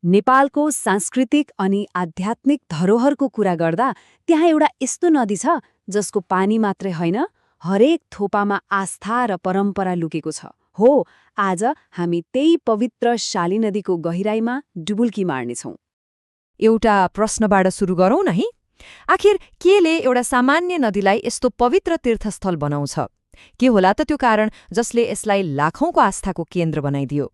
नेपालको सांस्कृतिक अनि आध्यात्मिक धरोहरको कुरा गर्दा त्यहाँ एउटा यस्तो नदी छ जसको पानी मात्रै होइन, हरेक थोपामा आस्था र परम्परा लुकेको छ। हो, आज हामी त्यही पवित्र शाली नदीको गहिराईमा डुबुल्की मार्नेछौँ। एउटा प्रश्नबाट सुरु गरौँ न है। आखिर केले एउटा सामान्य नदीलाई यस्तो पवित्र तीर्थस्थल बनाउँछ? के होला त त्यो कारण जसले यसलाई लाखौंको आस्थाको केन्द्र बनाइदियो?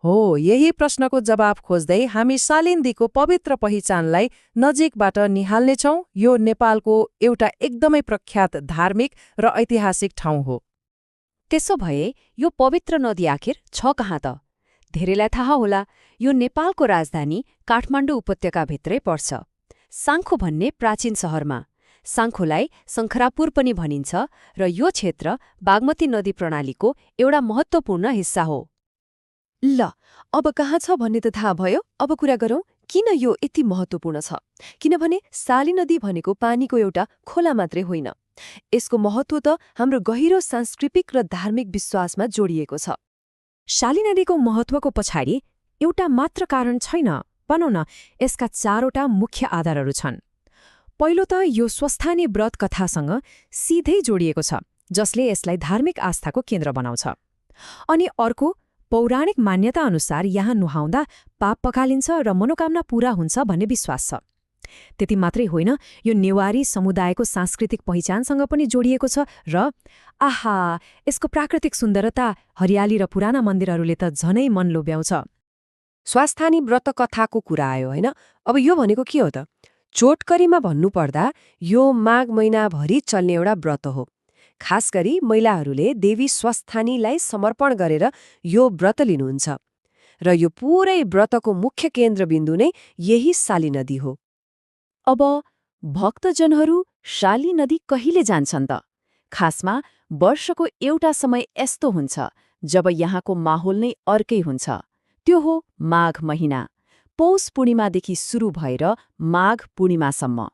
हो, यही प्रश्नको जवाब खोज्दै हामी शाली नदीको पवित्र पहिचानलाई नजिकबाट निहाल्नेछौँ। यो नेपालको एउटा एकदमै प्रख्यात धार्मिक र ऐतिहासिक ठाउँ हो। त्यसो भए यो पवित्र नदी आखिर छ कहाँ त? धेरैलाई थाहा होला, यो नेपालको राजधानी काठमाडौँ उपत्यकाभित्रै पर्छ, साङ्खो भन्ने प्राचीन सहरमा। साङ्खोलाई शङ्खरापुर पनि भनिन्छ र यो क्षेत्र बागमती नदी प्रणालीको एउटा महत्त्वपूर्ण हिस्सा हो। ल, अब कहाँ छ भन्ने त थाहा भयो। अब कुरा गरौँ किन यो यति महत्त्वपूर्ण छ। किनभने शाली नदी भनेको पानीको एउटा खोला मात्रै होइन, यसको महत्त्व त हाम्रो गहिरो सांस्कृतिक र धार्मिक विश्वासमा जोडिएको छ। शाली नदीको महत्त्वको पछाडि एउटा मात्र कारण छैन, भनौँ न यसका चारवटा मुख्य आधारहरू छन्। पहिलो त यो स्वस्थानी व्रत कथासँग सिधै जोडिएको छ, जसले यसलाई धार्मिक आस्थाको केन्द्र बनाउँछ। अनि अर्को, पौराणिक मान्यता अनुसार यहाँ नुहाउँदा पाप पखालिन्छ र मनोकामना पूरा हुन्छ भन्ने विश्वास छ। त्यति मात्रै होइन, यो नेवारी समुदायको सांस्कृतिक पहिचानसँग पनि जोडिएको छ र आहा, यसको प्राकृतिक सुन्दरता, हरियाली र पुराना मन्दिरहरूले त झनै मन लोभ्याउँछ। स्वास्थानी व्रत कथाको कुरा आयो होइन। अब यो भनेको के हो त? चोटकरीमा भन्नुपर्दा यो माघ महिनाभरि चल्ने एउटा व्रत हो। खास गरी महिलाहरूले देवी स्वस्थानीलाई समर्पण गरेर यो व्रत लिनुहुन्छ र यो पुरै व्रतको मुख्य केन्द्रबिन्दु नै यही शाली नदी हो। अब भक्तजनहरू शाली नदी कहिले जान्छन् त? खासमा वर्षको एउटा समय यस्तो हुन्छ जब यहाँको माहौल नै अर्कै हुन्छ। त्यो हो माघ महिना, पौष पूर्णिमादेखि सुरु भएर माघ पूर्णिमासम्म।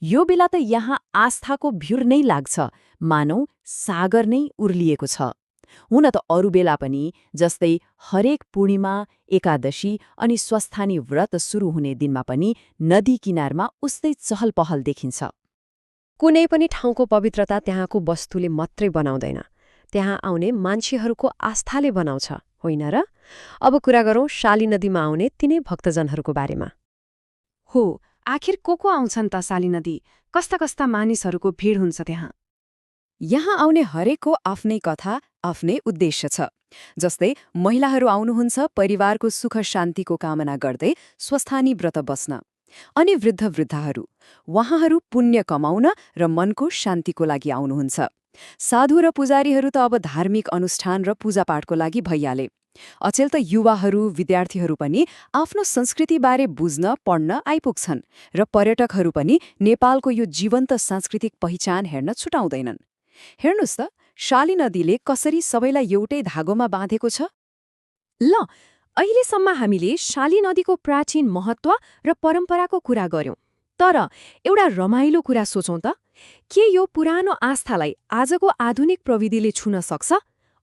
यो बेला त यहाँ आस्थाको भ्युर नै लाग्छ, मानौ सागर नै उर्लिएको छ। हुन त अरू बेला पनि, जस्तै हरेक पूर्णिमा, एकादशी अनि स्वस्थानी व्रत सुरु हुने दिनमा पनि नदी किनारमा उस्तै चहल पहल देखिन्छ। कुनै पनि ठाउँको पवित्रता त्यहाँको वस्तुले मात्रै बनाउँदैन, त्यहाँ आउने मान्छेहरूको आस्थाले बनाउँछ, होइन र? अब कुरा गरौँ शाली नदीमा आउने तिनै भक्तजनहरूको बारेमा। हो, आखिर को आउँछन् त शाली नदी? कस्ता कस्ता मानिसहरूको भिड हुन्छ त्यहाँ? यहाँ आउने हरेकको आफ्नै कथा, आफ्नै उद्देश्य छ। जस्तै महिलाहरू आउनुहुन्छ परिवारको सुख शान्तिको कामना गर्दै स्वस्थानी व्रत बस्न। अनि वृद्धहरू, उहाँहरू पुण्य कमाउन र मनको शान्तिको लागि आउनुहुन्छ। साधु र पुजारीहरू त अब धार्मिक अनुष्ठान र पूजापाठको लागि भइहाले। अचेल त युवाहरू, विद्यार्थीहरू पनि आफ्नो संस्कृतिबारे बुझ्न पढ्न आइपुग्छन् र पर्यटकहरू पनि नेपालको यो जीवन्त सांस्कृतिक पहिचान हेर्न छुटाउँदैनन्। हेर्नुस् त, शाली नदीले कसरी सबैलाई एउटै धागोमा बाँधेको छ। ल, अहिलेसम्म हामीले शाली नदीको प्राचीन महत्त्व र परम्पराको कुरा गर्यौं, तर एउटा रमाइलो कुरा सोचौं त, के यो पुरानो आस्थालाई आजको आधुनिक प्रविधिले छुन सक्छ?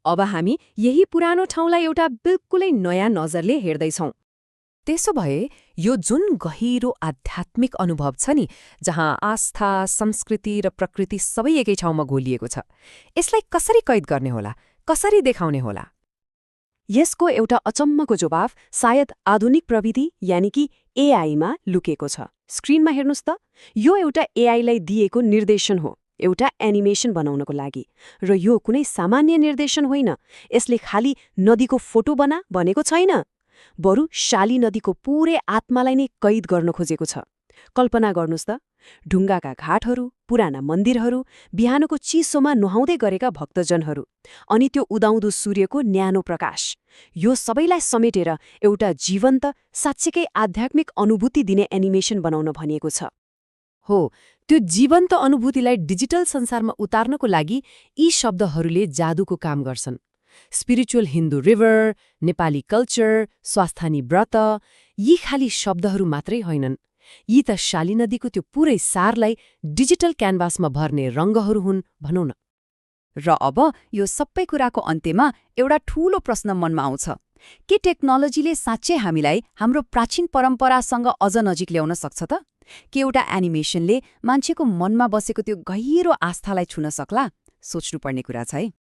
अब हामी यही पुरानो ठाउँलाई एउटा बिल्कुलै नयाँ नजरले हेर्दैछौँ। त्यसो भए यो जुन गहिरो आध्यात्मिक अनुभव छ नि, जहाँ आस्था, संस्कृति र प्रकृति सबै एकै ठाउँमा घोलिएको छ, यसलाई कसरी कैद गर्ने होला, कसरी देखाउने होला? यसको एउटा अचम्मको जवाफ सायद आधुनिक प्रविधि यानि कि एआईमा लुकेको छ। स्क्रिनमा हेर्नुस् त, यो एउटा एआईलाई दिएको निर्देशन हो, एउटा एनिमेसन बनाउनको लागि। र यो कुनै सामान्य निर्देशन होइन, यसले खाली नदीको फोटो बना भनेको छैन, बरु शाली नदीको पुरै आत्मालाई नै कैद गर्न खोजेको छ। कल्पना गर्नुस् त, ढुङ्गाका घाटहरू, पुराना मन्दिरहरू, बिहानको चिसोमा नुहाउँदै गरेका भक्तजनहरू, अनि त्यो उदाउँदो सूर्यको न्यानो प्रकाश, यो सबैलाई समेटेर एउटा जीवन्त, साँच्चैकै आध्यात्मिक अनुभूति दिने एनिमेसन बनाउन भनिएको छ। हो, त्यो जीवन्त अनुभूतिलाई डिजिटल संसारमा उतार्नको लागि यी शब्दहरूले जादुको काम गर्छन्। Spiritual Hindu river, Nepali culture, Swasthani व्रत, यी खाली शब्दहरू मात्रै होइनन्, यी त शाली नदीको त्यो पुरै सारलाई डिजिटल क्यानभासमा भर्ने रङ्गहरू हुन्, भनौँ न। र अब यो सबै कुराको अन्त्यमा एउटा ठूलो प्रश्न मनमा आउँछ। के टेक्नोलोजीले साँच्चै हामीलाई हाम्रो प्राचीन परम्परासँग अझ नजिक ल्याउन सक्छ त? के एउटा एनिमेसनले मान्छेको मनमा बसेको त्यो गहिरो आस्थालाई छुन सक्ला? सोच्नुपर्ने कुरा छ है।